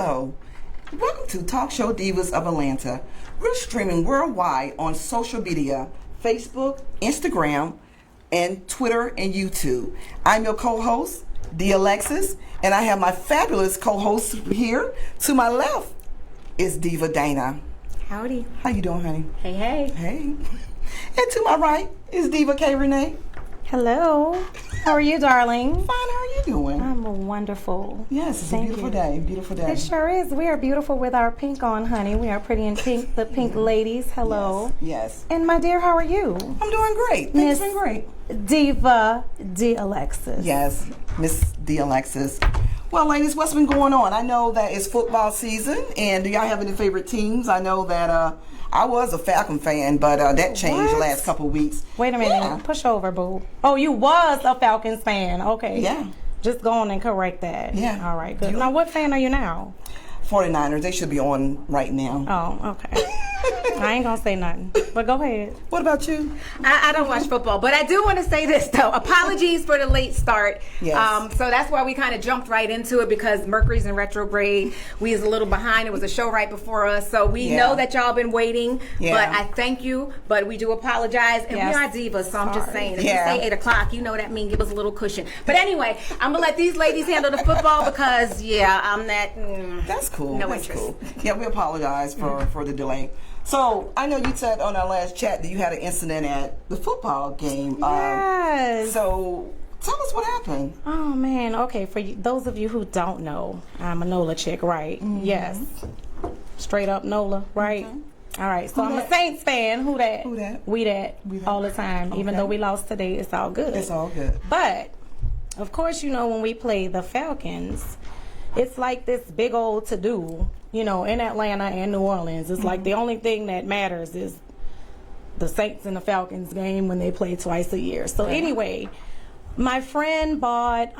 Hello. Welcome to Talk Show Divas of Atlanta. We're streaming worldwide on social media, Facebook, Instagram, and Twitter and YouTube. I'm your co-host, D. Alexis, and I have my fabulous co-host here. To my left is Diva Dana. Howdy. How you doing, honey? Hey, hey. Hey. And to my right is Diva K. Renee. Hello. How are you, darling? Fine, how are you doing? I'm wonderful. Yes, it's a beautiful day. Beautiful day. It sure is. We are beautiful with our pink on, honey. We are pretty in pink. The pink ladies. Hello. Yes. And my dear, how are you? I'm doing great. Things been great. Diva D. Alexis. Yes, Miss D. Alexis. Well, ladies, what's been going on? I know that it's football season, and do y'all have any favorite teams? I know that I was a Falcon fan, but that changed the last couple of weeks. Wait a minute. Yeah. Push over, boo. Oh, you was a Falcons fan. Okay. Yeah. Just go on and correct that. Yeah. All right, good. Now, what fan are you now? 49ers, they should be on right now. Oh, okay. I ain't gonna say nothing, but go ahead. What about you? I don't watch football, but I do want to say this, though. Apologies for the late start. Yes. So that's why we kind of jumped right into it, because Mercury's in retrograde. We was a little behind. It was a show right before us. So we know that y'all been waiting, but I thank you, but we do apologize. And we are divas, so I'm just saying. If you say 8 o'clock, you know what that means. Give us a little cushion. But anyway, I'm going to let these ladies handle the football because, I'm that. That's cool. No That's interest. cool. Yeah, we apologize for the delay. So, I know you said on our last chat that you had an incident at the football game. Yes. So, tell us what happened. Oh, man. Okay, for those of you who don't know, I'm a NOLA chick, right? Mm-hmm. Yes. Straight up NOLA, right? Mm-hmm. All right, so I'm a Saints fan. Who that? Who that? We that. All the time. Even though we lost today, it's all good. It's all good. But, of course, you know, when we play the Falcons, it's like this big old to-do, you know, in Atlanta and New Orleans. It's like the only thing that matters is the Saints and the Falcons game when they play twice a year. So anyway, my friend bought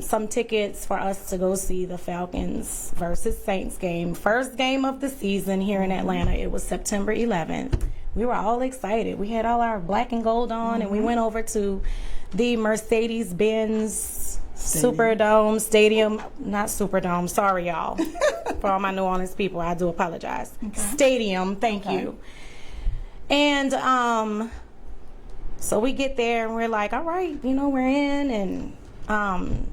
some tickets for us to go see the Falcons versus Saints game. First game of the season here in Atlanta. It was September 11th. We were all excited. We had all our black and gold on, and we went over to the Mercedes-Benz Superdome Stadium, not Superdome, sorry y'all. For all my New Orleans people, I do apologize. Stadium, thank you. And so we get there and we're like, all right, you know, we're in, and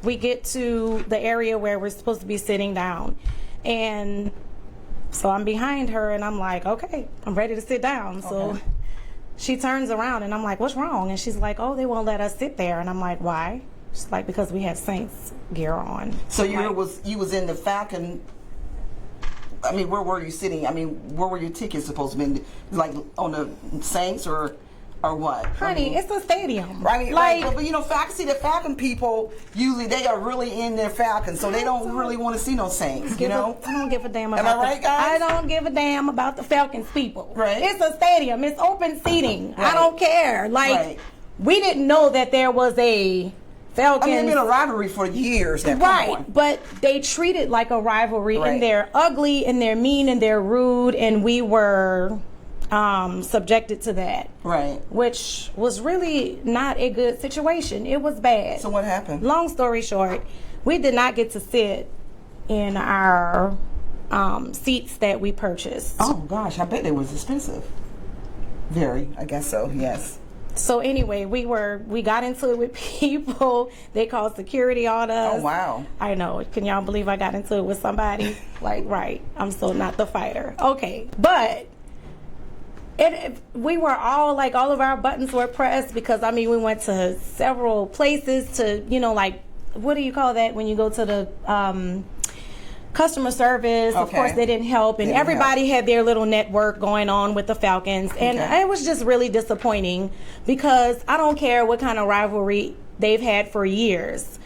we get to the area where we're supposed to be sitting down. And so I'm behind her and I'm like, okay, I'm ready to sit down. So she turns around and I'm like, what's wrong? And she's like, oh, they won't let us sit there. And I'm like, why? She's like, because we have Saints gear on. So you was in the Falcon. I mean, where were you sitting? I mean, where were your tickets supposed to be? Like on the Saints or what? Honey, it's a stadium. I mean, but you know, the Falcon people usually they are really in their Falcons, so they don't really want to see no Saints. You know, I don't give a damn about. Am I right, guys? I don't give a damn about the Falcons people. Right. It's a stadium. It's open seating. Right. I don't care. Like we didn't know that there was a Falcons. I mean, it's been a rivalry for years. But they treat it like a rivalry, and they're ugly, and they're mean, and they're rude, and we were subjected to that. Right. Which was really not a good situation. It was bad. So what happened? Long story short, we did not get to sit in our seats that we purchased. Oh, gosh, I bet they was expensive. Very, I guess so, yes. So anyway, we got into it with people. They called security on us. Oh, wow. I know. Can y'all believe I got into it with somebody? Like, right. I'm still not the fighter. Okay. But we were all, like, all of our buttons were pressed because, I mean, we went to several places to, you know, like, what do you call that when you go to the customer service? Of course, they didn't help, and everybody had their little network going on with the Falcons, and it was just really disappointing because I don't care what kind of rivalry they've had for years.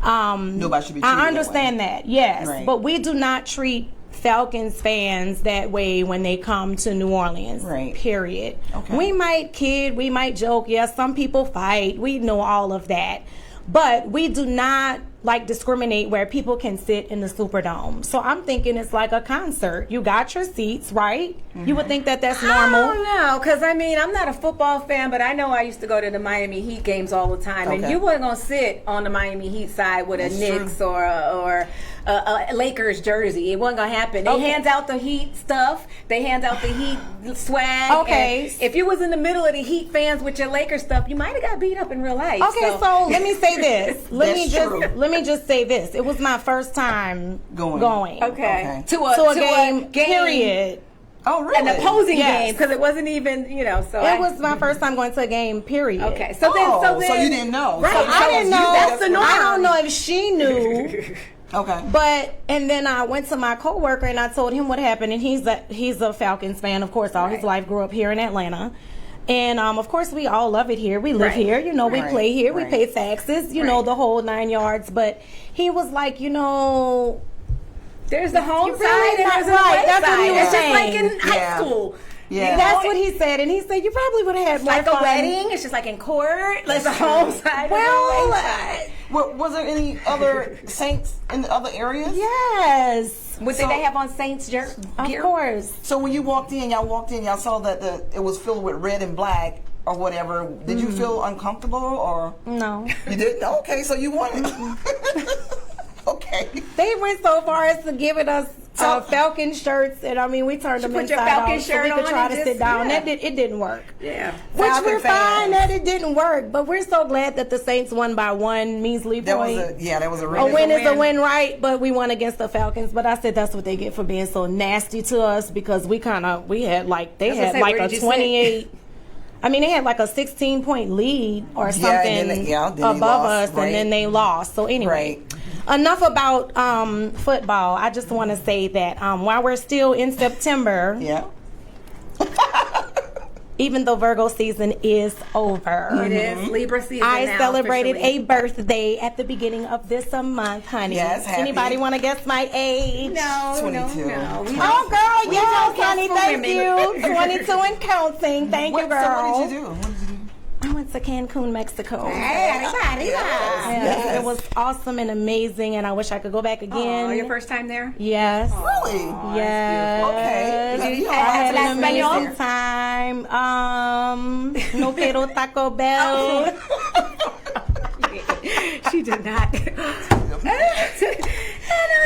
Nobody should be treated I understand that, yes, but we do not treat Falcons fans that way when they come to New Orleans, period. We might kid, we might joke, yes, some people fight, we know all of that, but we do not like discriminate where people can sit in the Superdome. So I'm thinking it's like a concert. You got your seats, right? Mm-hmm. You would think that that's normal. I don't know, because I mean, I'm not a football fan, but I know I used to go to the Miami Heat games all the time, and you weren't gonna sit on the Miami Heat side with a Knicks or a Lakers jersey. It wasn't gonna happen. They hand out the Heat stuff. They hand out the Heat swag. Okay. And if you was in the middle of the Heat fans with your Lakers stuff, you might have got beat up in real life. Okay, so let me say this. Let me just say this. It was my first time going. Okay. To a game. Period. Oh, really? An opposing game, because it wasn't even, so it was my first time going to a game, period. Okay, so then so you didn't know. Right, I didn't know. That's the norm. I don't know if she knew. Okay. And then I went to my coworker and I told him what happened, and he's a Falcons fan, of course, all his life, grew up here in Atlanta. And of course we all love it here. We live here, we play here, we pay taxes, the whole 9 yards. But he was like, there's the home side and there's the away side. That's what he was it's saying. Just like in high school. Yeah, that's what he said, and he said you probably would have had more like fun. A wedding. It's just like in court. Like the home side. Well, side. Was there any other Saints in the other areas? Yes. Did they have on Saints gear? Of course. So when you walked in, y'all saw that it was filled with red and black or whatever. Did you feel uncomfortable or no? You didn't. Okay, so you wanted. Okay. They went so far as to giving us Falcon shirts, and I mean, we turned them inside out so we could try to sit down. It didn't work. Yeah. Which we're fine that it didn't work, but we're so glad that the Saints won by one measly point. That was a win. A win is a win, right? But we won against the Falcons. But I said that's what they get for being so nasty to us, because we had like a 28. I mean, they had like a 16-point lead or something above us, and then they lost. So anyway. Right. Enough about football. I just want to say that while we're still in September, even though Virgo season is over, it is Libra season. I now, celebrated officially. a birthday at the beginning of this month, honey. Yes, happy. Anybody want to guess my age? No, 22. No. Oh, girl, yes, honey. Thank you. 22 and counting. Thank you, girl. So what did you do? I went to Cancun, Mexico. Yes. It was awesome and amazing, and I wish I could go back again. Oh, your first time there? Yes. Really? Yes. Okay. I had an amazing time. No quiero Taco Bell. She did not.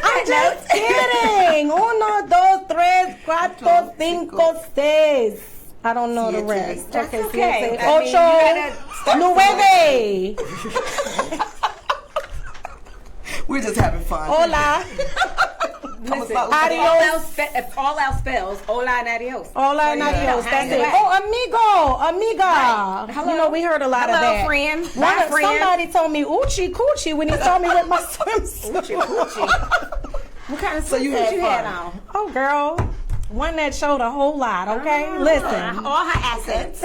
I'm just kidding. 1, 2, 3, 4, 5, 6. I don't know the rest. That's okay. 8, 9. We're just having fun. Hola. Listen, adios. If all else fails, hola and adios. Hola and adios. That's it. Oh, amiga. Right. Hello. We heard a lot of that. Friend. Somebody told me oochie coochie when he saw me with my swimsuit. Oochie coochie. What kind of swimsuit you had on? Oh, girl. One that showed a whole lot, okay? Listen. All her assets.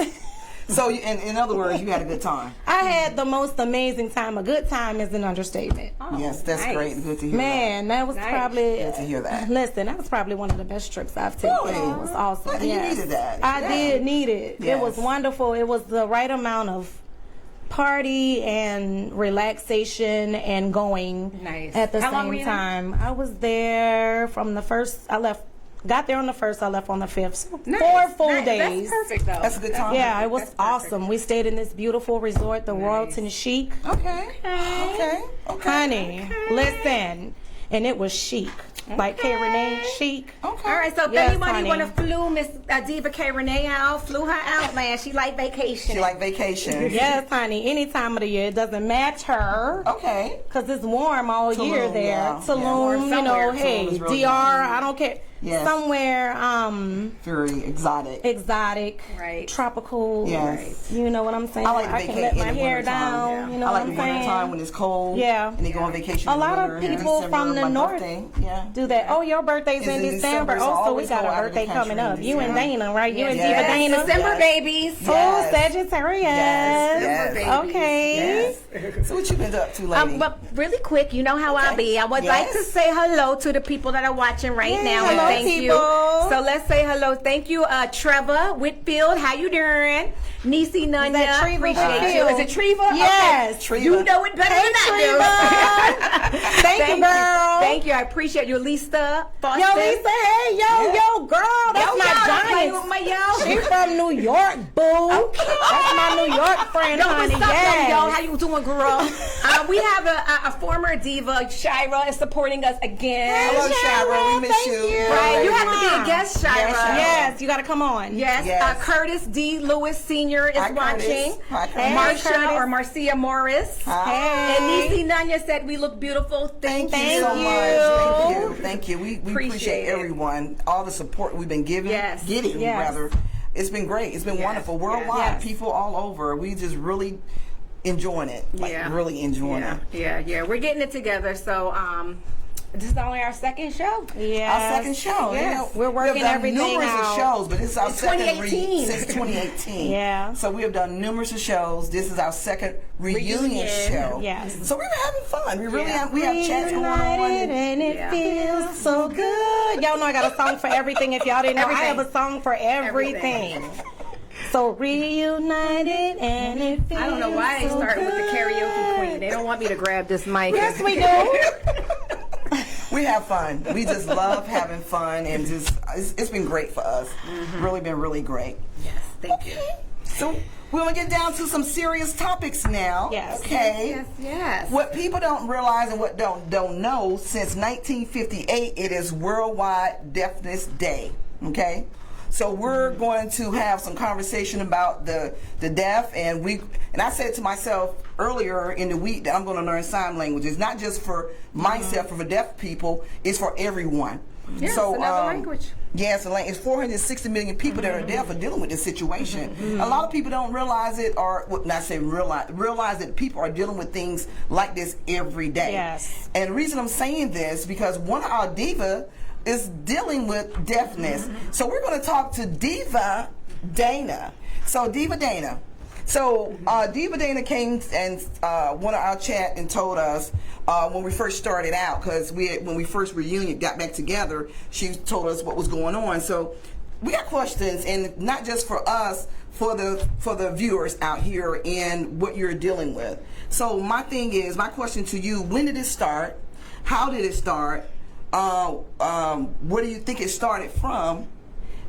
So, in other words, you had a good time. I had the most amazing time. A good time is an understatement. Oh, yes, that's great. Good to hear that was probably... Good to hear that. Listen, that was probably one of the best trips I've taken. Really? It was awesome. You needed that. I did need it. Yes. It was wonderful. It was the right amount of party and relaxation and going at the same time. I was there from the first... Got there on the 1st, I left on the 5th. So 4 full days. That's perfect, though. That's a good time. Yeah, it was awesome. We stayed in this beautiful resort, the Royalton Chic. Okay. Honey, listen. And it was chic. Like K. Renee, chic. Okay. All right, so if anybody want to flew Miss Diva K. Renee out, flew her out, man. She like vacation. Yes, honey. Any time of the year. It doesn't match her. Okay. Because it's warm all year there. Yeah. Tulum, hey, DR, I don't care. Yes. Somewhere very exotic, right? Tropical, yes. You know what I'm saying? I like I can let my hair down. Yeah. You know what I'm saying? I like the winter time when it's cold. Yeah, and they go on vacation. A lot of people from the north do that. Oh, your birthday's in December. Oh, so we got a birthday coming up. You and Dana, right? You and Diva Dana. December babies. Oh, Sagittarius. Yes. Okay. Yes. So what you been up to, lady? But really quick, you know how I be. I would like to say hello to the people that are watching right now. Hello. Thank you. So let's say hello. Thank you, Trevor Whitfield. How you doing? Nisi Nunya. Appreciate you. Is it Treva? Yes. Okay. You know it better than I Thank you. I appreciate you, Lisa. Foster. Yo, Lisa, hey, yo, girl. That's my giant. She from New York, boo. Okay. That's my New York friend, honey. Yes. Yo, how you doing, girl? We have a former diva, Shira, is supporting us again. Hello, Shira. We miss you. Right, you have to be a guest, Shira. Yes, you got to come on. Yes. Curtis D. Lewis Sr. is watching. Marsha or Marcia Morris. Hi. And Nisi Nanya said we look beautiful. Thank you so much. Thank you. We appreciate everyone, all the support we've been getting. It's been great. It's been wonderful. Worldwide, people all over. We just really enjoying it. Really enjoying it. Yeah. We're getting it together. So, this is only our second show. Yeah, our second show. Yes. We're working everything numerous out. Of shows, but this is our second 2018. Since 2018. Yeah. So we have done numerous of shows. This is our second reunion show. Yes. So we've been having fun. We really have chats going on, and it feels so good. Y'all know I got a song for everything. If y'all didn't know, I have a song for everything. So reunited and it feels I don't know why they started with the karaoke queen. They don't want me to grab this mic. Yes, we do. We have fun. We just love having fun, and it's been great for us. Really been really great. Yes, thank you. So we're going to get down to some serious topics now. Yes. Okay. Yes. What people don't realize and what don't know, since 1958, it is Worldwide Deafness Day. Okay. So we're going to have some conversation about the deaf, and I said to myself earlier in the week that I'm going to learn sign language. It's not just for myself or for deaf people; it's for everyone. Yes, so, another language. Yes, it's 460 million people that are deaf are dealing with this situation. A lot of people don't realize it, or not say realize that people are dealing with things like this every day. Yes. And the reason I'm saying this because one of our diva is dealing with deafness. So we're going to talk to Diva Dana. So Diva Dana. So Diva Dana came and one of our chat and told us when we first started out, because when we first reunion got back together, she told us what was going on. So we got questions, and not just for us, for the viewers out here and what you're dealing with. So my question to you: when did it start? How did it start? Where do you think it started from,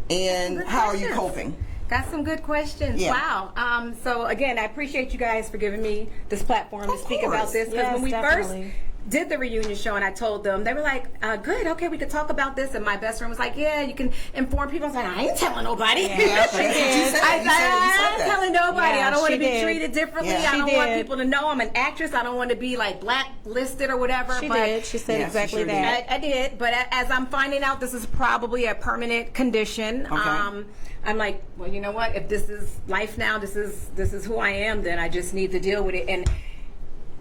and how are you coping? Got some good questions. Yeah. Wow. So again, I appreciate you guys for giving me this platform to speak about this. Because when we first did the reunion show and I told them, they were like, good, okay, we could talk about this. And my best friend was like, yeah, you can inform people. I was like, I ain't telling nobody. Yeah, she did. I ain't telling nobody. Yeah, I don't want to be treated differently. Yeah. I don't want people to know I'm an actress. I don't want to be like blacklisted or whatever. She did. She said exactly that. I did. But as I'm finding out, this is probably a permanent condition. Okay. I'm like, well, you know what? If this is life now, this is who I am, then I just need to deal with it. And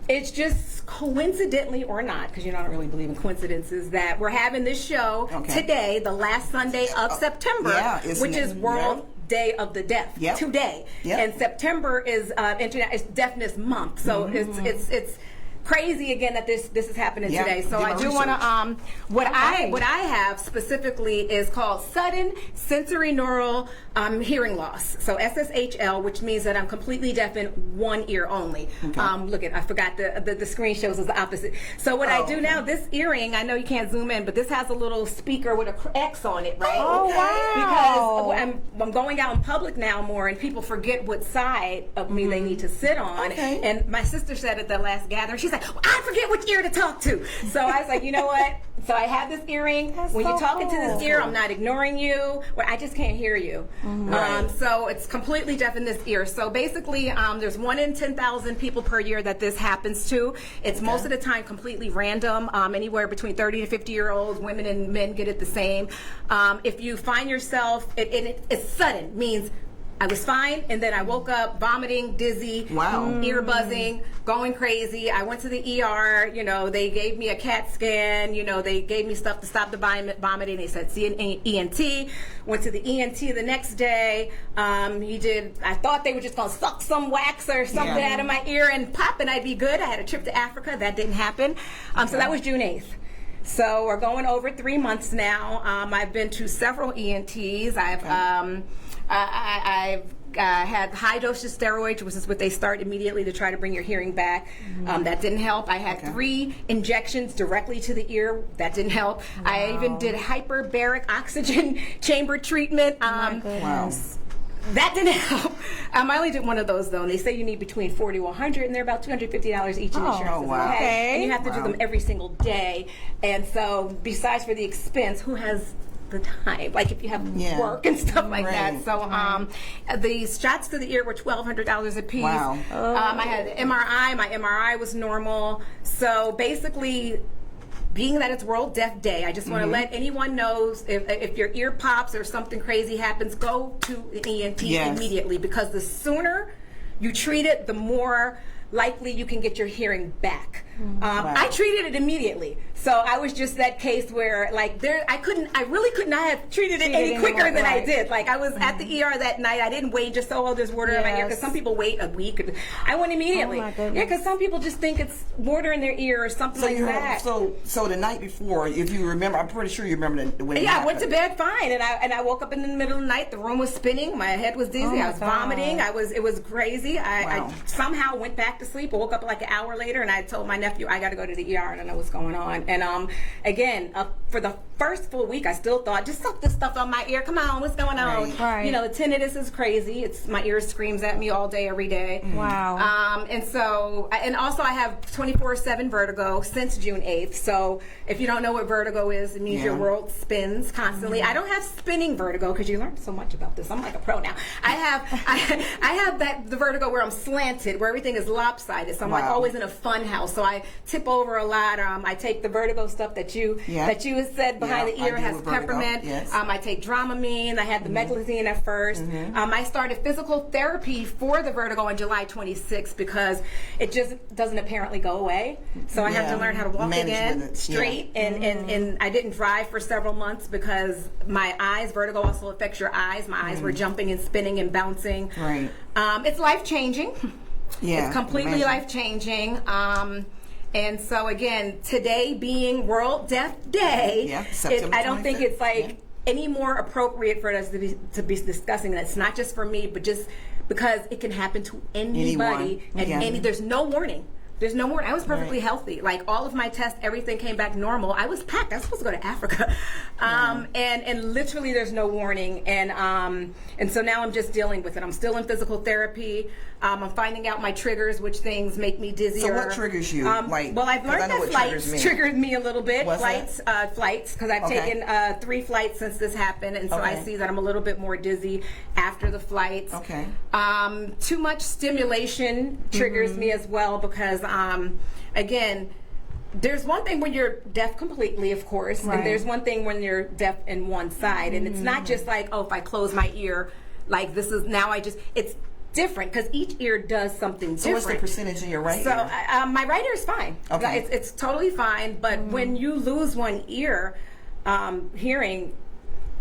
it's just coincidentally or not, because you don't really believe in coincidences, that we're having this show today, the last Sunday of September, which is World Day of the Deaf today. And September is it's Deafness Month. So it's crazy again that this is happening today. So I do want to what I have specifically is called sudden sensory neural hearing loss. So SSHL, which means that I'm completely deaf in one ear only. Look I forgot the screen shows us the opposite. So what I do now, this earring, I know you can't zoom in, but this has a little speaker with a X on it, right? Oh wow! Because I'm going out in public now more, and people forget what side of me they need to sit on. And my sister said at the last gathering, she's like, well, I forget which ear to talk to. So I was like, you know what? So I have this earring. When you're talking to this ear, I'm not ignoring you. Well, I just can't hear you. So it's completely deaf in this ear. So basically, there's 1 in 10,000 people per year that this happens to. It's most of the time completely random. Anywhere between 30 to 50-year-olds, women and men get it the same. If you find yourself, it's sudden, means I was fine, and then I woke up vomiting, dizzy, ear buzzing, going crazy. I went to the ER. You know, they gave me a CAT scan. You know, they gave me stuff to stop the vomiting. They said, see an ENT. Went to the ENT the next day. I thought they were just going to suck some wax or something out of my ear and pop, and I'd be good. I had a trip to Africa. That didn't happen. So that was June 8th. So we're going over 3 months now. I've been to several ENTs. I've had high dosage steroids, which is what they start immediately to try to bring your hearing back. That didn't help. I had 3 injections directly to the ear. That didn't help. Wow. I even did hyperbaric oxygen chamber treatment. Wow. That didn't help. I only did one of those though, and they say you need between 40 to 100, and they're about $250 each in insurance. Oh, wow. Okay. And you have to do them every single day. And so, besides for the expense, who has the time? Like if you have work and stuff like that. So, the shots to the ear were $1,200 a piece. Wow. I had an MRI. My MRI was normal. So basically, being that it's World Deaf Day, I just want to let anyone know if your ear pops or something crazy happens, go to an ENT immediately, because the sooner you treat it, the more likely you can get your hearing back. I treated it immediately, so I was just that case where like I really could not have treated it any quicker than I did. Like I was at the ER that night. I didn't wait just there's water in my ear, because some people wait a week. I went immediately. Because some people just think it's water in their ear or something like that. So the night before, if you remember, I'm pretty sure you remember when it happened. I went to bed fine, and I woke up in the middle of the night. The room was spinning. My head was dizzy. I was vomiting. It was crazy. I somehow went back to sleep. I woke up like an hour later, and I told my nephew, I got to go to the ER. I don't know what's going on. And again, for the first full week, I still thought, just suck this stuff on my ear. Come on, what's going on? Right. You know, the tinnitus is crazy. My ear screams at me all day, every day. Wow. And so, and also I have 24/7 vertigo since June 8th. So if you don't know what vertigo is, it means your world spins constantly. I don't have spinning vertigo, because you learned so much about this. I'm like a pro now. I have the vertigo where I'm slanted, where everything is lopsided. So I'm like always in a fun house. So I tip over a lot. I take the vertigo stuff that you said behind the ear, has peppermint. I take Dramamine. I had the Meclizine at first. I started physical therapy for the vertigo on July 26th, because it just doesn't apparently go away. So I have to learn how to walk again straight. And I didn't drive for several months because my eyes, vertigo also affects your eyes. My eyes were jumping and spinning and bouncing. Right. It's life-changing. Yeah, it's completely life-changing. And so again, today being World Deaf Day, I don't think it's like any more appropriate for us to be discussing that. It's not just for me, but just because it can happen to anybody, and there's no warning. There's no warning. I was perfectly healthy. Like all of my tests, everything came back normal. I was packed. I was supposed to go to Africa, and literally there's no warning. And so now I'm just dealing with it. I'm still in physical therapy. I'm finding out my triggers, which things make me dizzier. So what triggers you? Well, I've learned that flights triggered me a little bit. Flights, because I've taken 3 flights since this happened, and so I see that I'm a little bit more dizzy after the flights. Too much stimulation triggers me as well, because again, there's one thing when you're deaf completely, of course, and there's one thing when you're deaf in one side, and it's not just like, if I close my ear, like this is now it's different, because each ear does something different. So what's the percentage in your right ear? So my right ear is fine. It's totally fine, but when you lose one ear, hearing,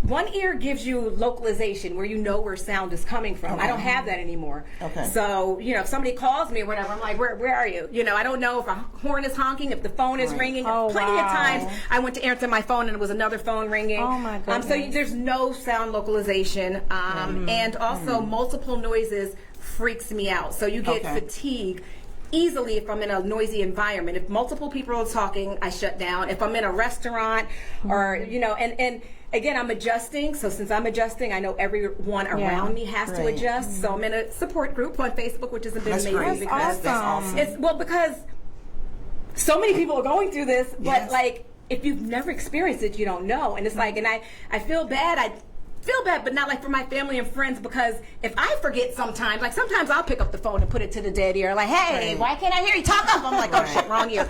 one ear gives you localization, where you know where sound is coming from. I don't have that anymore. So, if somebody calls me or whatever, I'm like, where are you? I don't know if a horn is honking, if the phone is ringing. Plenty of times I went to answer my phone and it was another phone ringing. Oh my goodness. So there's no sound localization. And also multiple noises freaks me out. So you get fatigue easily if I'm in a noisy environment. If multiple people are talking, I shut down. If I'm in a restaurant or, and again, I'm adjusting. So since I'm adjusting, I know everyone around me has to adjust. So I'm in a support group on Facebook, which has been amazing. That's awesome. Because so many people are going through this, but like, if you've never experienced it, you don't know. And it's like, and I feel bad. But not like for my family and friends, because if I forget sometimes, like sometimes I'll pick up the phone and put it to the dead ear, like, hey, why can't I hear you? Talk up. I'm like, oh shit, wrong ear.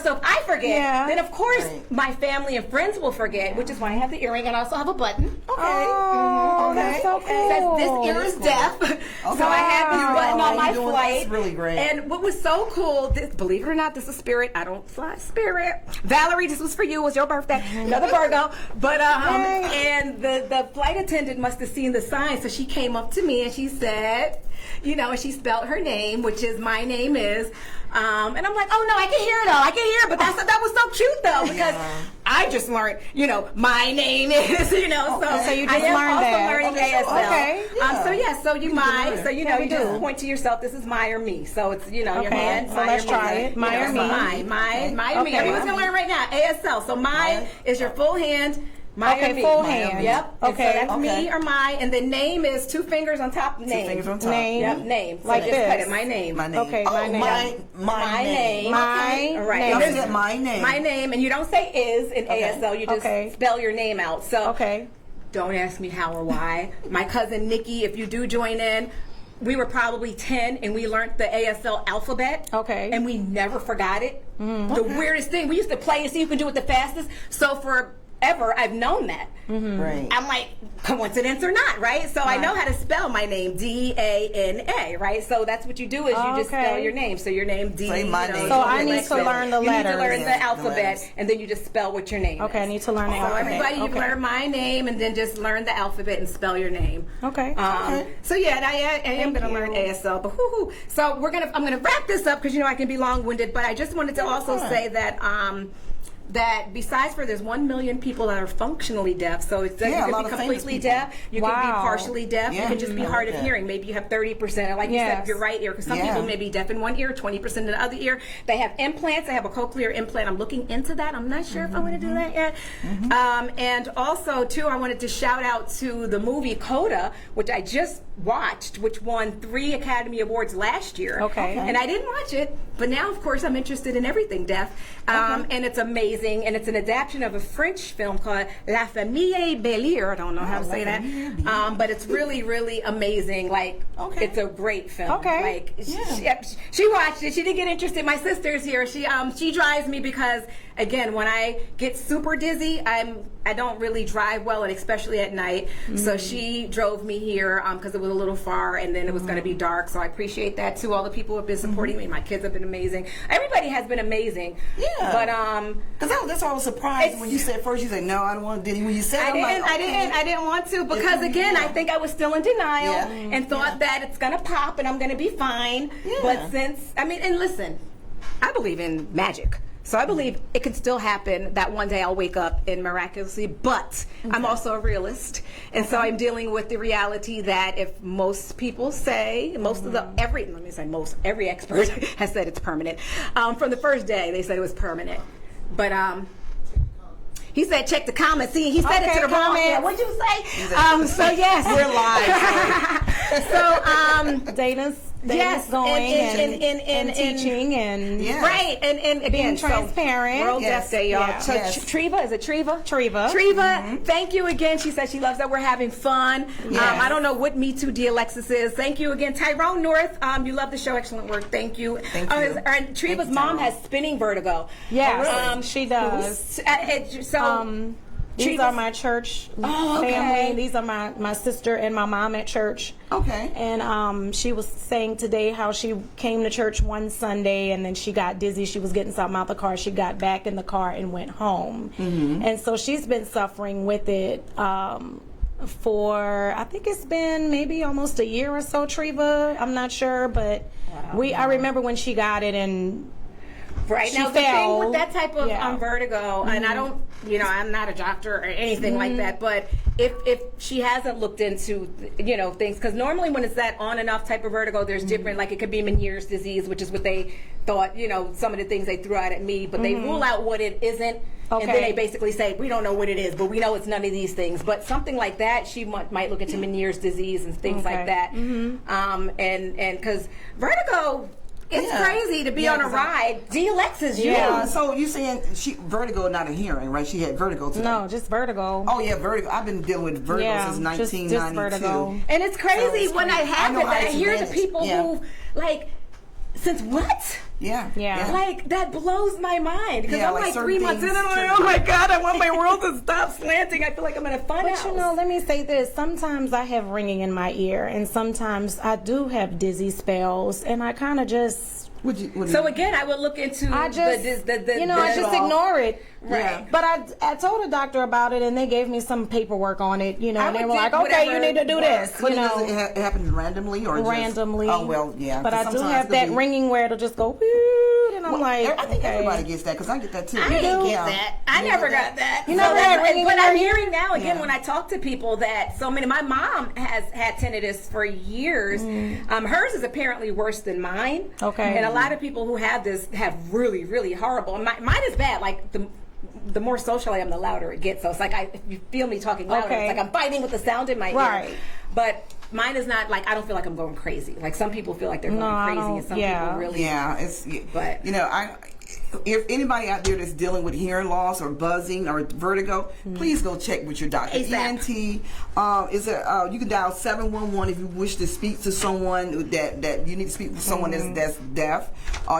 So if I forget, then of course my family and friends will forget, which is why I have the earring and I also have a button. That's so cool. It says this ear is deaf. So I have this button on my flight. That's really great. And what was so cool, believe it or not, this is Spirit. I don't fly Spirit. Valerie, this was for you. It was your birthday. Another Virgo. But and the flight attendant must have seen the sign, so she came up to me and she said, and she spelled her name, which is my name is, and I'm like, oh no, I can hear it all. I can hear it, but that was so cute though, because I just learned, my name is, so you just learned that. Learning ASL. Okay. So you just point to yourself. This is my or me. So it's your hand. So let's try it. My or me. My or me. Everyone's gonna learn right now. ASL. So my is your full hand. Full hand. Yep. Okay. So that's me or my, and the name is 2 fingers on top. Name. 2 fingers on top. Name. Yep. Name. So Like just this. cut it. My name. My name. Okay. My name. My name. My Right. name. Y'all said my name. My name, and you don't say is in ASL. You just spell your name out. So don't ask me how or why. My cousin Nikki, if you do join in, we were probably 10 and we learned the ASL alphabet. Okay. And we never forgot it. The weirdest thing, we used to play and see who can do it the fastest. So forever, I've known that. Right. I'm like, coincidence or not, right? So I know how to spell my name, D-A-N-A, right? So that's what you do is you just spell your name. So your name, D. Say my name. So I need to learn the letters. You need to learn the alphabet, letters. and then you just spell what your name is. I need to learn the So alphabet. everybody, you learn my name, and then just learn the alphabet and spell your name. Okay. So yeah, and I am going to learn ASL, but whoo-hoo. So I'm gonna wrap this up because I can be long-winded, but I just wanted to also say that that besides there's 1 million people that are functionally deaf, so it's you can be completely deaf, you can be partially deaf, you can just be hard of hearing. Maybe you have 30%, or like you said, your right ear, because some people may be deaf in one ear, 20% in the other ear. They have implants. They have a cochlear implant. I'm looking into that. I'm not sure if I want to do that yet. And also, too, I wanted to shout out to the movie Coda, which I just watched, which won 3 Academy Awards last year. And I didn't watch it, but now, of course, I'm interested in everything deaf. And it's amazing. And it's an adaptation of a French film called La Famille Bélier. I don't know how to say that. But it's really, really amazing. Like, it's a great film. Like, she watched it. She didn't get interested. My sister's here. She drives me because, again, when I get super dizzy, I don't really drive well, and especially at night. So she drove me here because it was a little far, and then it was going to be dark. So I appreciate that too. All the people who have been supporting me. My kids have been amazing. Everybody has been amazing. But because that's why I was surprised when you said first. You said no, I don't want to. When you said I didn't want to because again, I think I was still in denial and thought that it's going to pop and I'm going to be fine. But and listen, I believe in magic. So I believe it can still happen that one day I'll wake up and miraculously, but I'm also a realist. And so I'm dealing with the reality that if most people say, every expert has said it's permanent. From the first day, they said it was permanent. But he said, check the comments. See, he said it to the wrong man. What'd you say? So yes. We're live. So Dana's going and teaching and right and again being transparent. World Deaf Day, y'all. So Treva, is it Treva? Treva, thank you again. She said she loves that we're having fun. I don't know what Me Too Alexis is. Thank you again, Tyrone North. You love the show. Excellent work. Thank you. Thank you. And Treva's mom has spinning vertigo. Yes, she does. These are my church family. These are my sister and my mom at church. And she was saying today how she came to church one Sunday and then she got dizzy. She was getting something out the car. She got back in the car and went home. And so she's been suffering with it for, I think it's been maybe almost a year or so, Treva. I'm not sure, but I remember when she got it and right now, the thing with that type of vertigo, and I don't, I'm not a doctor or anything like that, but if she hasn't looked into, things, because normally when it's that on and off type of vertigo, there's different, like it could be Meniere's disease, which is what they thought, some of the things they threw out at me, but they rule out what it isn't, and then they basically say, we don't know what it is, but we know it's none of these things. But something like that, she might look into Meniere's disease and things like that. And because vertigo, it's crazy to be on a ride. D-Alexis, so you saying vertigo, not a hearing, right? She had vertigo today. No, just vertigo. Oh yeah, vertigo. I've been dealing with vertigo since 1992. Just vertigo. And it's crazy when I have it that I hear the people who since what? Like that blows my mind because I'm like 3 months in and I'm like, oh my God, I want my world to stop slanting. I feel like I'm in a fun house. But let me say this. Sometimes I have ringing in my ear and sometimes I do have dizzy spells and I kind of just So again, I would look into I just ignore it. Right. But I told a doctor about it, and they gave me some paperwork on it, and they were like, okay, you need to do this, But it happens randomly or randomly. Just, oh, well, yeah. But I do have that ringing where it'll just go, whoop, and I'm like, I think everybody gets that, because I get that too. I didn't get that. I never got that. You never had ringing? But I'm hearing now, again, when I talk to people that my mom has had tinnitus for years. Hers is apparently worse than mine. Okay. And a lot of people who have this have really, really horrible. And mine is bad. Like the more social I am, the louder it gets. So it's like if you feel me talking louder, it's like I'm fighting with the sound in my ear. But mine is not like, I don't feel like I'm going crazy. Like some people feel like they're going crazy, and some people really. Yeah, but if anybody out there that's dealing with hearing loss or buzzing or vertigo, please go check with your doctor. ENT you can dial 711 if you wish to speak to someone that you need to speak with someone that's deaf.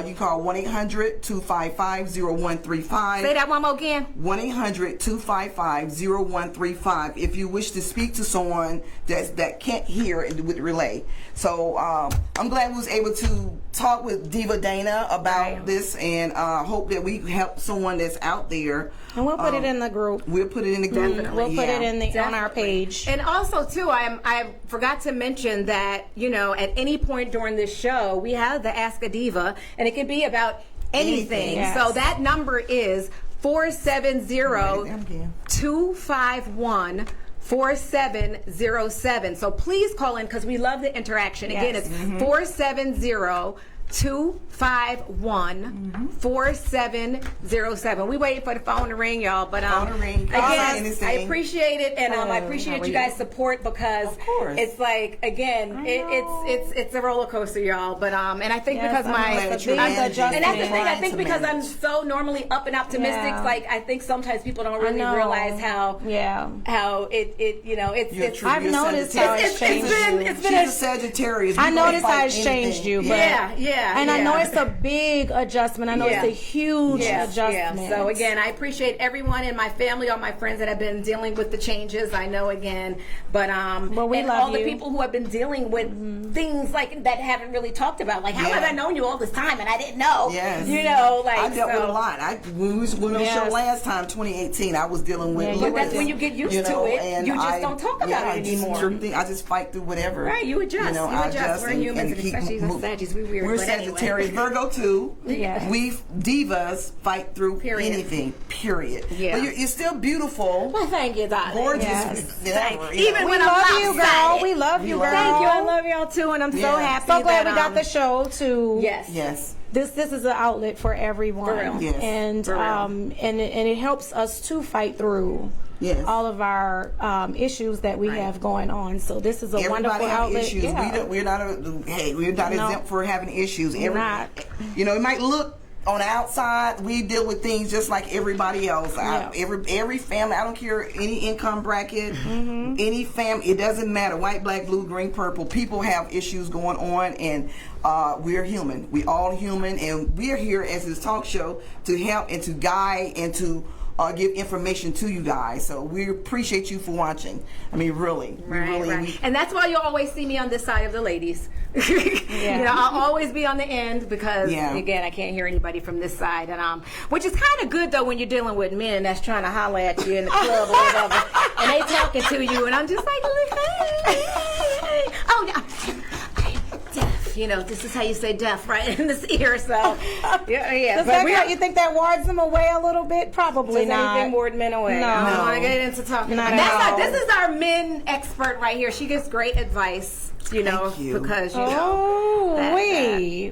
You call 1-800-255-0135. Say that one more again. 1-800-255-0135 if you wish to speak to someone that can't hear and with relay. So I'm glad we was able to talk with Diva Dana about this, and hope that we help someone that's out there. And we'll put it in the group. We'll put it in the group. We'll put it on our page. And also, too, I forgot to mention that, at any point during this show, we have the Ask a Diva, and it can be about anything. Yes. So that number is 470-251-4707. So please call in, because we love the interaction. Again, it's 470-251-4707. We waiting for the phone to ring, y'all. But again, I appreciate it, and I appreciate you guys' support, because it's like, again, it's a roller coaster, y'all. But and I think because and that's the thing. I think because I'm so normally up and optimistic, like I think sometimes people don't really realize how it's. I've noticed how it's changed you. She's a Sagittarius. I noticed how it's changed you. But and I know it's a big adjustment. I know it's a huge adjustment. Yeah. So again, I appreciate everyone in my family, all my friends that have been dealing with the changes. I know again, but we and love all the people who have been dealing with things like that haven't really talked about. Like, how have I known you all this time and I didn't know? Yes. I dealt with a lot. When we went on the show last time, 2018, I was dealing with. But that's when you get used to it. And you just don't talk about it anymore. I just fight through whatever. Right. You adjust. You adjust. We're humans, and especially Sagittarius. We're Sagittarius, Virgo too. Yes. We divas fight through anything. Period. Yeah. But you're still beautiful. Well, thank you, darling. Gorgeous. Yes. Even when I'm love you, girl. We love you, girl. Thank you. I love y'all too, and I'm so happy. So glad we got the show too. Yes. This is an outlet for everyone. For real. Yes. And and it helps us to fight through. Yes. All of our issues that we have going on. So this is a wonderful outlet. Issues. Yeah. We're not exempt for having issues. We're not. It might look on the outside, we deal with things just like everybody else. Every family, I don't care any income bracket, any family, it doesn't matter. White, black, blue, green, purple. People have issues going on, and we're human. We all human, and we're here as this talk show to help and to guide and to give information to you guys. So we appreciate you for watching. I mean, really. Right. And that's why you'll always see me on this side of the ladies. I'll always be on the end because, again, I can't hear anybody from this side. And which is kind of good, though, when you're dealing with men that's trying to holler at you in the club or whatever. And they talking to you, and I'm just like, hey. Oh, no. Deaf. This is how you say deaf, right in this ear. So, you think that wards them away a little bit? Probably not. Anything ward men away. No. I don't want to get into talking about that. This is our men expert right here. She gives great advice, because,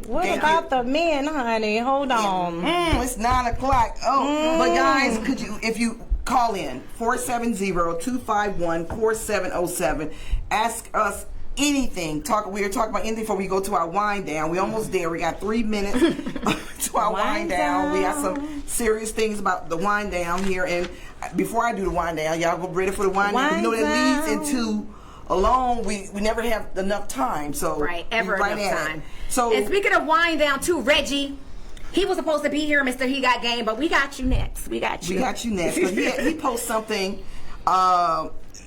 what about the men, honey? Hold on. It's 9:00. But guys, could you, if you call in, 470-251-4707, ask us anything. We are talking about anything before we go to our wind down. We're almost there. We got 3 minutes to our wind down. We got some serious things about the wind down here. And before I do the wind down, y'all go ready for the wind down. That leads into alone. We never have enough time. So enough time. So, and speaking of wind down too, Reggie. He was supposed to be here, Mr. He Got Game, but we got you next. We got you next. Because he posts something.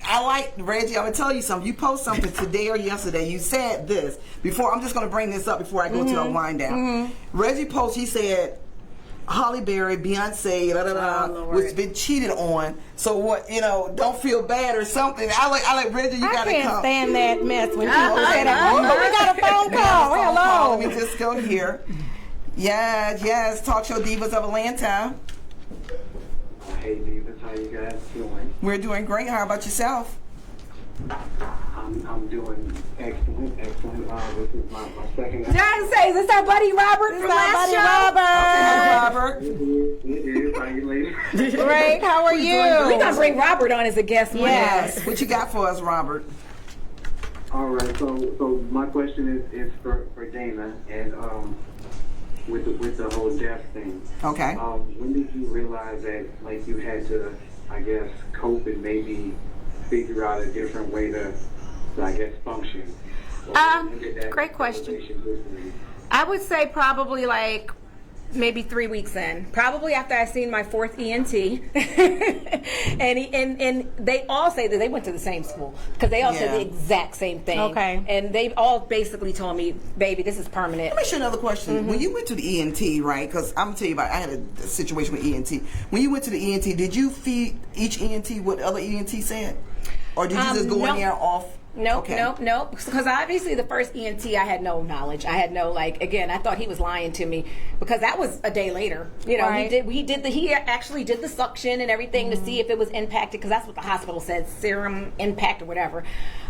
I like, Reggie, I'm going to tell you something. You post something today or yesterday. You said this. Before, I'm just going to bring this up before I go to the wind down. Reggie post, he said, Holly Berry, Beyonce, was been cheated on. So what? Don't feel bad or something. I like Reggie. You gotta come. I can't stand that mess when people say that. But we got a phone call. Hello. Let me just go here. Yes. Talk show Divas of Atlanta. Hey Divas, how you guys doing? We're doing great. How about yourself? I'm doing excellent. This is my second. John says, "Is our buddy Robert from last show?" Robert. It is. How you ladies? Great. How are you? We're gonna bring Robert on as a guest. Yes. What you got for us, Robert? All right. So my question is for Dana, and with the whole deaf thing. Okay. When did you realize that you had to, I guess, cope and maybe figure out a different way to I guess, function? Great question. I would say probably maybe 3 weeks in, probably after I seen my fourth ENT, and they all say that they went to the same school because they all said the exact same thing. Okay, and they all basically told me, "Baby, this is permanent." Let me ask you another question. When you went to the ENT, right? Because I'm gonna tell you about. I had a situation with ENT. When you went to the ENT, did you feed each ENT what other ENT said, or did you just go in there off? Nope. Because obviously the first ENT, I had no knowledge. I had no again, I thought he was lying to me because that was a day later. He actually did the suction and everything to see if it was impacted because that's what the hospital said, serum impact or whatever.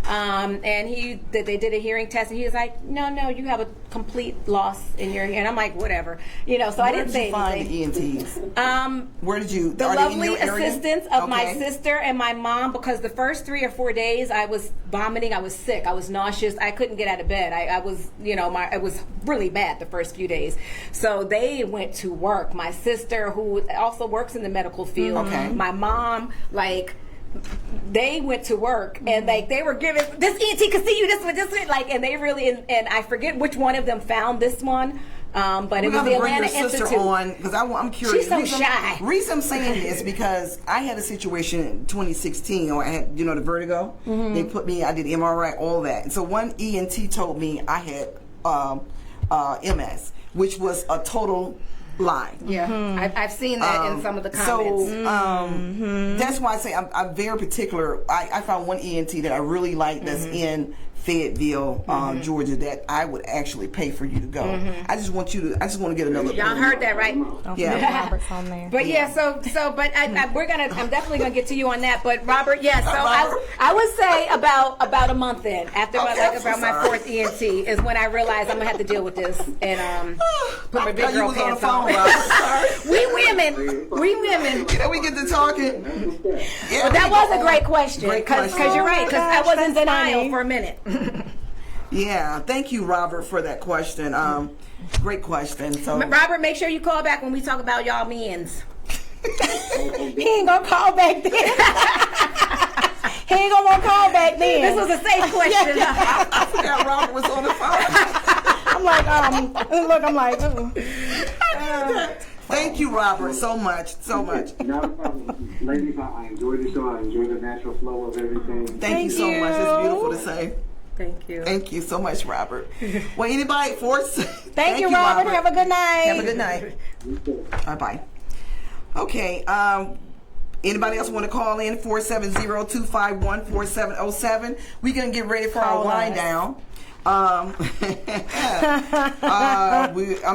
And they did a hearing test and he was like, no, you have a complete loss in your hearing. And I'm like, whatever. So I didn't say anything. Where did you find the ENTs? Where did you? The lovely assistance of my sister and my mom, because the first 3 or 4 days I was vomiting, I was sick, I was nauseous, I couldn't get out of bed. I was, it was really bad the first few days. So they went to work. My sister, who also works in the medical field, my mom, they went to work and they were giving this ENT can see you this one, and they really and I forget which one of them found this one. But it was the Atlanta Institute. Because I'm curious. She's so shy. Reason I'm saying this because I had a situation in 2016 where I had, the vertigo. They put me, I did MRI, all that. And so one ENT told me I had MS, which was a total lie. Yeah, I've seen that in some of the comments. So that's why I say I'm very particular. I found one ENT that I really like that's in Fayetteville, Georgia, that I would actually pay for you to go. I just want to get another. Y'all heard that, right? Yeah. Robert's on there. But but I'm definitely gonna get to you on that. But Robert, I would say about a month in after my fourth ENT is when I realized I'm gonna have to deal with this and put my big girl pants on. We women. We get to talking. Yeah, but that was a great question because you're right, because I was in denial for a minute. Yeah, thank you, Robert, for that question. Great question. So, Robert, make sure you call back when we talk about y'all men's. He ain't gonna call back then. He ain't gonna want to call back then. This was a safe question. I forgot Robert was on the phone. I'm like, Thank you, Robert, so much. Not a problem. Ladies, I enjoy the show. I enjoy the natural flow of everything. Thank you so much. It's beautiful to say. Thank you. Thank you so much, Robert. Well, anybody, Thank you, Robert. Have a good night. Have a good night. Bye-bye. Okay. Anybody else want to call in? 470-251-4707. We're going to get ready for our wind down. I'm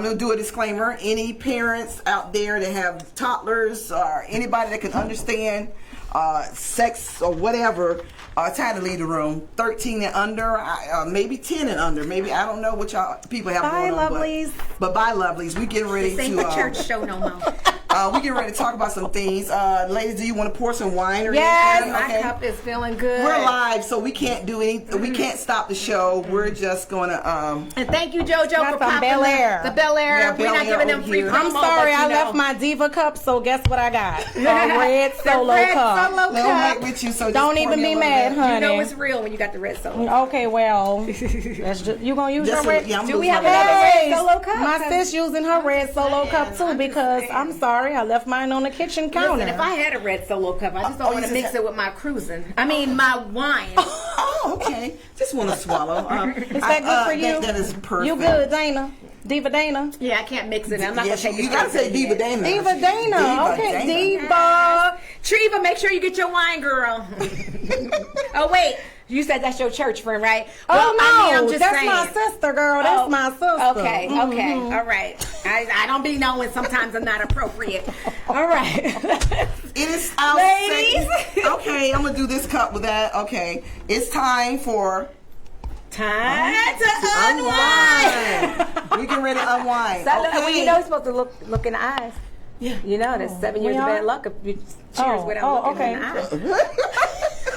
going to do a disclaimer. Any parents out there that have toddlers or anybody that can understand sex or whatever, time to leave the room. 13 and under, maybe 10 and under. Maybe, I don't know what y'all people have going on. Bye, lovelies. But bye, lovelies. We getting ready this ain't to... the church show no more. We getting ready to talk about some things. Ladies, do you want to pour some wine or anything? Okay. My cup is feeling good. We're live, so we can't do anything. We can't stop the show. We're just going to... and thank you, JoJo, for popping Bel Air. The Bel Air. We're not giving them free promo. I'm sorry, I left my Diva cup, so guess what I got? A red Solo cup. Right with you, so don't even be mad, honey. You know it's real when you got the red Solo. Okay, well, that's just, you gonna use your red? Yeah, do we have another red Solo cup? My sis using her red Solo cup too because I'm sorry. sorry. I left mine on the kitchen counter. Listen, if I had a red Solo cup, I just don't want to mix it with my cruising. I mean, my wine. Oh, okay. Just want to swallow. Is that good for you? That is perfect. You good, Dana? Diva Dana? Yeah, I can't mix it. I'm not going to take it. You got to say Diva Dana. Diva Dana. Okay, Diva. Treva, make sure you get your wine, girl. Oh, wait. You said that's your church friend, right? Well, no, I mean, I'm just that's saying. my sister, girl. That's my sister. Okay, okay, all right. I don't be knowing sometimes I'm not appropriate. All right. It is our Ladies. Okay, I'm gonna do this cup with that. Okay, it's time for Time to unwind. We get ready to unwind. Well, Okay. you know you're supposed to look in the eyes. Yeah. You know, there's 7 years We of are? bad luck if you cheers without looking in the eyes.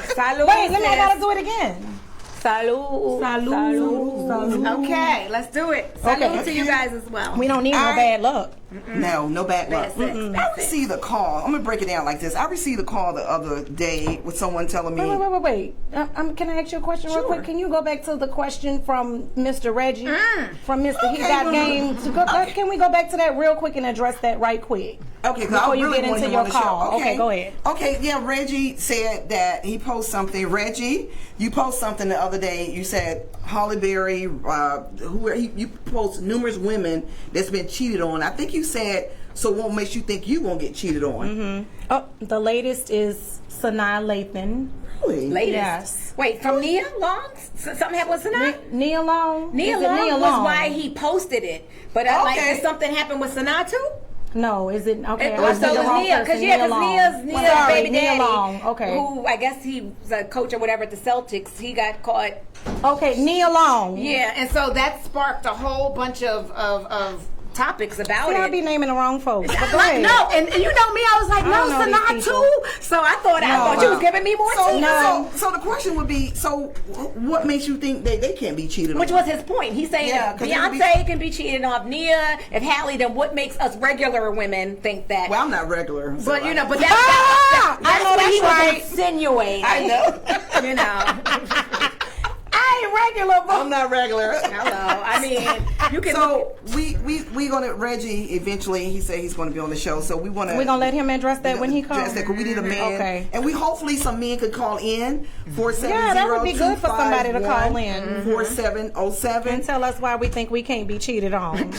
Salud. Wait, let me. I gotta do it again. Salud. Salud. Okay, let's do it. Salud to you guys as well. We don't need no bad luck. No bad luck. That's it. I That's it. received a call. I'm gonna break it down like this. I received a call the other day with someone telling me. Wait. Can I ask you a question real quick? Can you go back to the question from Mr. Reggie? From Mr. He Got Game? Can we go back to that real quick and address that right quick? Okay, before you really get want into him your on the show. call. Okay, go ahead. Okay, yeah, Reggie said that he posted something. Reggie, you posted something the other day. You said Holly Berry, you post numerous women that's been cheated on. I think you said, so what makes you think you won't get cheated on? Oh, the latest is Sanaa Lathan. Really? Latest. Yes. Wait, from Nia Long? Something happened with Sanaa? Nia Long? Nia Is it Long Nia was Long? why he posted it. But did something happen with Sanaa too? No, is it okay? So it's Nia, because Nia's baby Nia daddy, Long. Okay. who I guess he was a coach or whatever at the Celtics, he got caught. Okay, Nia Long. Yeah, and so that sparked a whole bunch of topics about See, it. I be naming the wrong folks. But go Like, ahead. no, and you know me, I was like, I don't no, know Sanaa these people. too. So I thought you was giving me more tea. So the question would be, so what makes you think they can't be cheated on? Which was his point. He's saying Yeah, if 'cause Beyonce can be cheated on, Nia, if Halle, then what makes us regular women think that? Well, I'm not regular. So But you know, but I that's know what that's he right. was insinuating. I know. You know. I ain't regular, but I'm not regular. Hello. I mean, you can. So we gonna Reggie eventually. He said he's gonna be on the show. So we're gonna let him address that when he comes. Because we need a man. Okay. And we hopefully some men could call in 470. Yeah, that would be good for somebody to call in. 4707 And tell us why we think we can't be cheated on.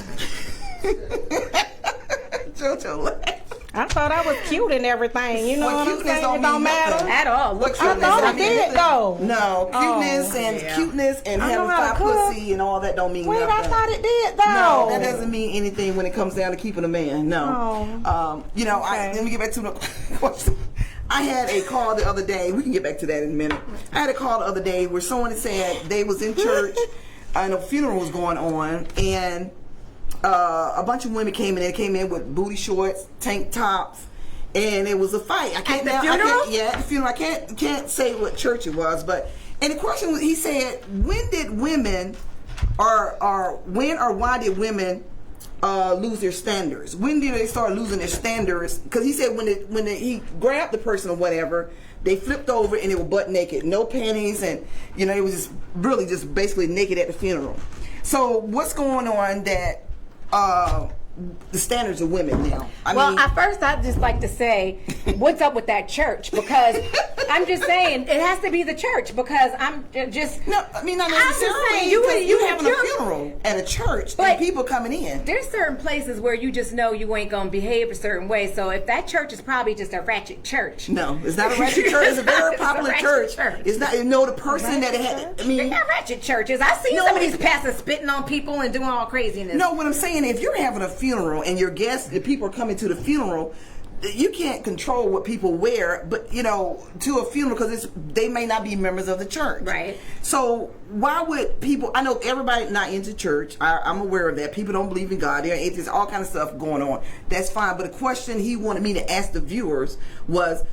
Jojo laugh. I thought I was cute and everything. You know Well, what I'm cuteness saying? don't It don't mean matter. nothing. At all. What I cuteness? thought I it mean, did, though. No, cuteness yeah. cuteness and I know having how to fat cook. pussy and all that don't mean Wait, nothing. I thought it did, though. No, that doesn't mean anything when it comes down to keeping a man. No. You know, Okay. let me get back to the question. I had a call the other day. We can get back to that in a minute. I had a call the other day where someone said they was in church and a funeral was going on, and a bunch of women came in. They came in with booty shorts, tank tops, and it was a fight. At the funeral? At the funeral. I can't say what church it was, but and the question was, he said, when did women when or why did women lose their standards? When did they start losing their standards? Because he said when he grabbed the person or whatever, they flipped over and they were butt naked, no panties, and you know it was just basically naked at the funeral. So what's going on that the standards of women now? I mean, At first I'd just like to say, what's up with that church? Because I'm just saying, it has to be the church, because I'm just... no, I mean, not I'm just necessarily. saying, You you having a funeral at a church But- and people coming in. There's certain places where you just know you ain't gonna behave a certain way. So if that church is probably just a ratchet church. No, it's not a ratchet church. It's a very It's a popular ratchet church. church. It's not. You know, the person that it had. I They mean, got ratchet churches. I see No, some of these pastors spitting on people and doing all craziness. no. What I'm saying, if you're having a funeral and your guests, the people are coming to the funeral, you can't control what people wear, but you know, to a funeral, because they may not be members of the church. Right. So why would people? I know everybody not into church. I'm aware of that. People don't believe in God. There's all kind of stuff going on. That's fine. But the question he wanted me to ask the viewers was,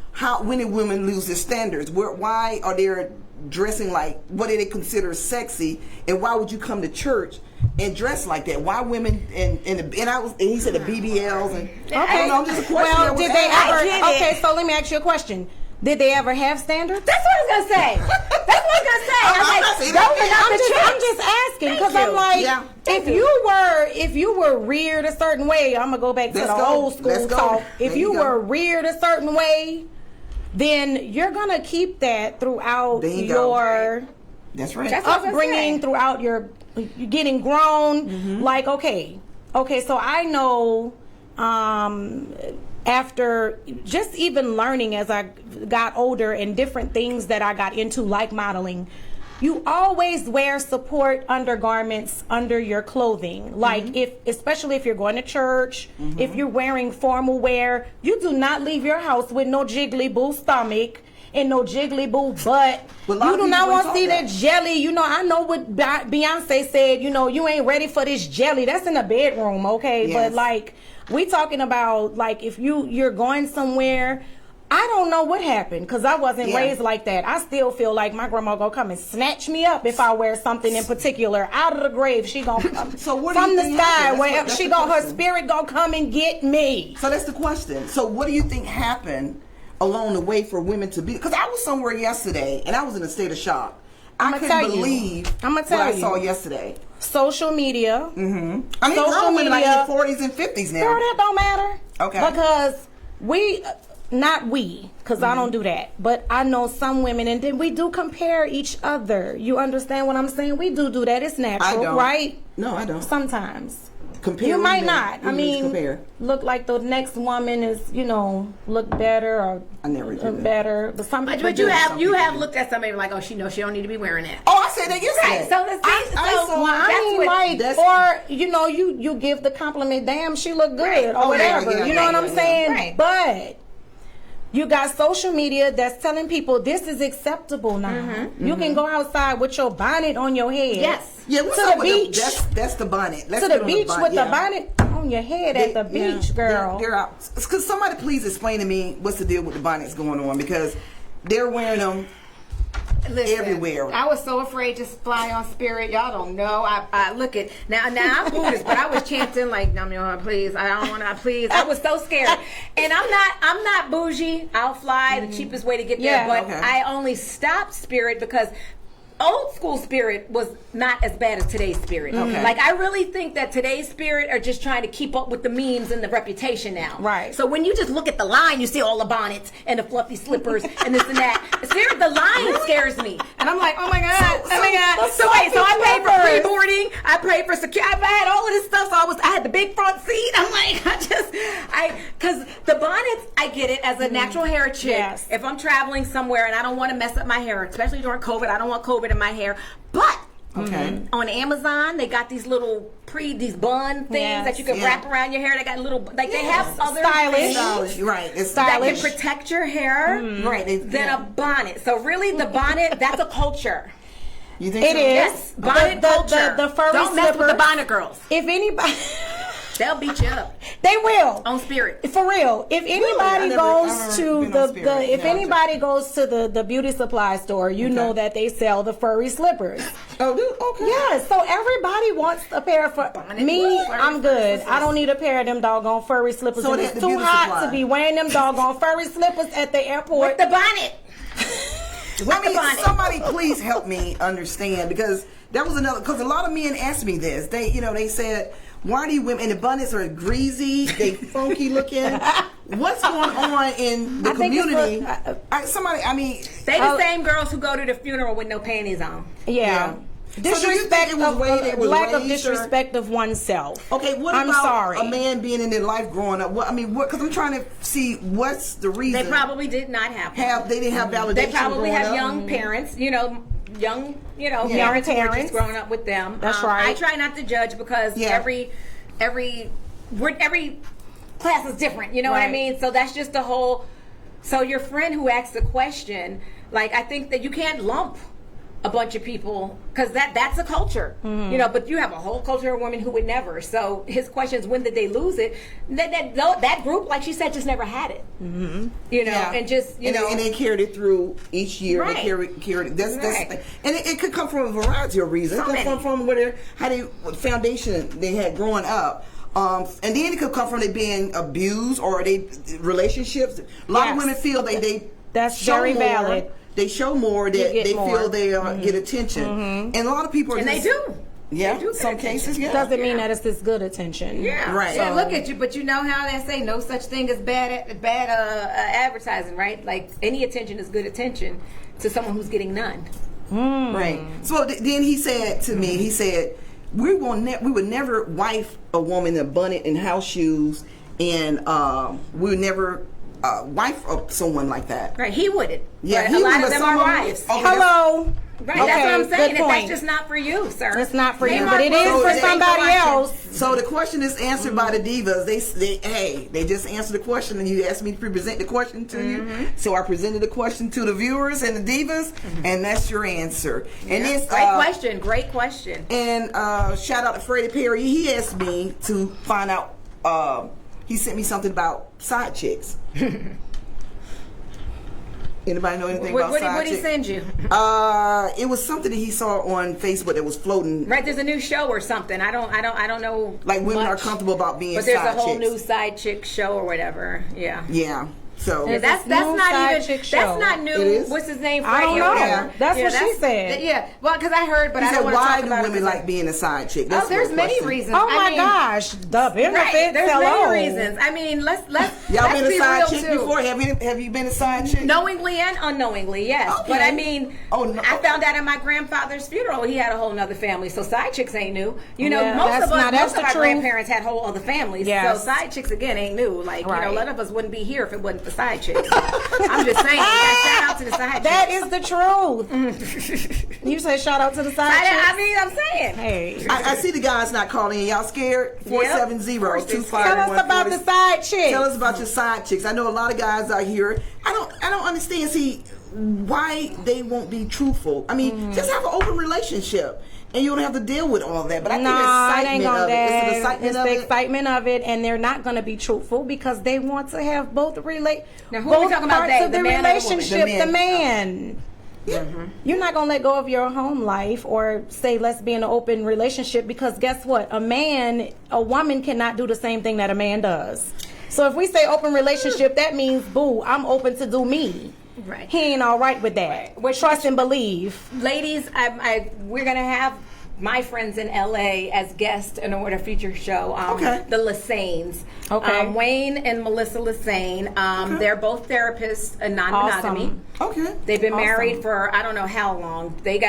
when did women lose their standards? Why are they dressing like, what do they consider sexy, and why would you come to church and dress like that? Why women and he said the BBLs and I don't know, I'm just a question. Well, did they I ever? get it. Okay, so let me ask you a question. Did they ever have standards? That's what I was gonna say. That's what I was gonna say. I'm just asking because I'm like, if you were reared a certain way, I'm gonna go back to the old school talk. If you were reared a certain way, then you're gonna keep that throughout your upbringing, throughout your getting grown. Like, okay, so I know. After just even learning as I got older and different things that I got into, like modeling, you always wear support undergarments under your clothing. Like especially if you're going to church, if you're wearing formal wear, you do not leave your house with no jiggly boo stomach and no jiggly boo butt. You do not want to see that jelly. You know, I know what Beyonce said, you know, you ain't ready for this jelly. That's in the bedroom, okay? Yes. But like, we talking about like if you're going somewhere. I don't know what happened because I wasn't raised like that. I still feel like my grandma gonna come and snatch me up if I wear something in particular out of the grave. She gonna come from the sky where her spirit gonna come and get me. So that's the question. So what do you think happened along the way for women to be? Because I was somewhere yesterday and I was in a state of shock. I couldn't believe what I saw yesterday. Social media. I mean, social media, like in their 40s and 50s now. Girl, that don't matter. Okay. Because because I don't do that, but I know some women, and then we do compare each other. You understand what I'm saying? We do that. It's natural, right? No, I don't. Sometimes. Compare. You might not. I mean, look like the next woman is, look better or I never do that. Better. But some people But you have looked at somebody like, oh, she knows she don't need to be wearing that. Oh, I said that yesterday. Right. So you give the compliment, damn, she look good or whatever. You know what I'm saying? Right. But you got social media that's telling people this is acceptable now. You can go outside with your bonnet on your head. Yes. Yeah, to the beach. That's the bonnet. To the beach with the bonnet on your head at the beach, girl. They're out. Because somebody please explain to me what's the deal with the bonnets going on, because they're wearing them everywhere. I was so afraid to fly on Spirit. Y'all don't know. I look at now I'm Buddhist, but I was chanting like, "No, please, I don't want to, please." I was so scared, and I'm not bougie. I'll fly the cheapest way to get there, but I only stopped Spirit because old school Spirit was not as bad as today's Spirit. Like, I really think that today's Spirit are just trying to keep up with the memes and the reputation now. Right. So when you just look at the line, you see all the bonnets and the fluffy slippers and this and that. Spirit, the line scares me. And I'm like, oh my God. So I paid for pre-boarding. I paid for security. I had all of this stuff. So I had the big front seat. I'm like, because the bonnets, I get it as a natural hair chick. Yes. If I'm traveling somewhere and I don't want to mess up my hair, especially during COVID, I don't want COVID in my hair. But on Amazon, they got these little these bun things that you can wrap around your hair. They got little, like they have other stylish, right? It's that can protect your hair, right? Than a bonnet. So really, the bonnet, that's a culture. You think it is? Yes, bonnet culture. The furry don't mess with the bonnet girls. If anybody. They'll beat you up. They will. On Spirit. For real. If anybody goes to the beauty supply store, you know that they sell the furry slippers. Oh, okay. Yeah, so everybody wants a pair for me. I'm good. I don't need a pair of them doggone furry slippers. So it's too hot to be wearing them doggone furry slippers at the airport. With the bonnet. Somebody please help me understand, because that was because a lot of men asked me this. They said, why do you women, and the bonnets are greasy, they funky looking. What's going on in the community? They the same girls who go to the funeral with no panties on. Yeah. Disrespect lack of disrespect of oneself. Okay, what about a man being in their life growing up? Because I'm trying to see what's the reason. They probably did not they didn't have validation. They probably have young parents, young parents growing up with them. That's right. I try not to judge because every class is different. You know what I mean? So that's just the whole. So your friend who asked the question, like, I think that you can't lump a bunch of people, because that's a culture, but you have a whole culture of women who would never. So his question is, when did they lose it? That group, like she said, just never had it. And just and they carried it through each year. Right. They carried it. That's and it could come from a variety of reasons. It could come from what foundation they had growing up. And then it could come from they being abused or they relationships. A lot of women feel they That's show very more. valid. They show more that get they more. feel they get attention, and a lot of people are And they do. Yeah, They do get some attention. cases, yeah. Doesn't mean that it's this good attention. Yeah, Right. Yeah, So- look at you, but you know how they say no such thing as bad advertising, right? Like any attention is good attention to someone who's getting none. Right. So then he said to me, he said, we would never wife a woman in a bonnet and house shoes, and we would never wife someone like that. Right? He wouldn't. Yeah, but he a lot would, of but them are someone- wives. Okay, Hello. Right, Okay, that's what I'm good saying. And point. that's just not for you, sir. It's not for Hey, you, Mark, but it well, is for they- somebody else. So the question is answered by the divas. They just answered the question, and you asked me to present the question to you. So I presented the question to the viewers and the divas, and that's your answer. And Yeah. this Great question. And shout out to Freddie Perry. He asked me to find out. He sent me something about side chicks. Anybody know anything about side What did he chicks? send you? It was something that he saw on Facebook that was floating. Right, there's a new show or something. I don't know. Like women are much, comfortable about being but there's side a whole chicks. new side chick show or whatever. Yeah. Yeah. So Is That's this new not side even chick that's show? not new. It is? What's his name? I don't Freddie know. or Yeah. whatever. That's what she said. Yeah, well, because I heard, but he I said, don't want to why talk do about women it. like being a side chick? That's There's my many question. reasons. Oh I my mean, gosh, the benefits. Right, there's hello. many reasons. I mean, let's Y'all been a be side real chick too. before? Have you been a side chick? Knowingly and unknowingly, yes. Okay. But I mean, Oh, no. I found out at my grandfather's funeral he had a whole nother family. So side chicks ain't new. You know, Yeah, most that's of us, not- that's most of the our truth. grandparents had whole other families. Yes. So side chicks again ain't new. Like you know, Right. a lot of us wouldn't be here if it wasn't for side chicks. I'm just saying. Shout out to the side That chicks. is the truth. You say shout out to the side chicks? I mean, I'm saying. Hey. I see the guys not calling in. Y'all scared? 470-251-40. Tell us about the side chick. Tell us about your side chicks. I know a lot of guys out here. I don't understand. See why they won't be truthful. I mean, just have an open relationship, and you don't have to deal with all that. But I think No, it excitement ain't gonna of it. It's the that. excitement It's of the it. excitement of it, and they're not going to be truthful because they want to have both Now, who are we both talking about? parts of The the man or the woman? relationship. The man. The man. You're not going to let go of your home life or say let's be in an open relationship because guess what? A woman cannot do the same thing that a man does. So if we say open relationship, that means boo, I'm open to do me. Right. He ain't all right with that. Right. Trust and believe. Ladies, we're gonna have my friends in LA as guests in a future show. Okay. The Lasanes. Okay. Wayne and Melissa Lasane. They're both therapists in non-monogamy. Awesome. Okay. They've been Awesome. married for I don't know how long. They've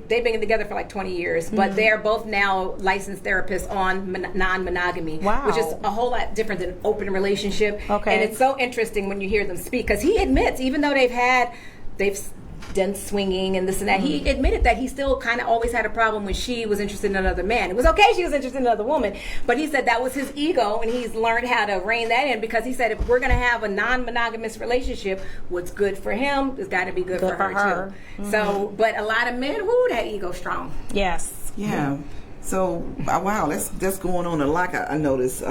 been together for like 20 years, but they're both now licensed therapists on non-monogamy, Wow. which is a whole lot different than open relationship. Okay. And it's so interesting when you hear them speak because he admits, even though they've done swinging and this and that, he admitted that he still kind of always had a problem when she was interested in another man. It was okay she was interested in another woman, but he said that was his ego, and he's learned how to rein that in because he said if we're going to have a non-monogamous relationship, what's good for him has got to be good for her too. So, but a lot of men, that ego strong. Yes. Yeah. So wow, that's going on a lot. I noticed.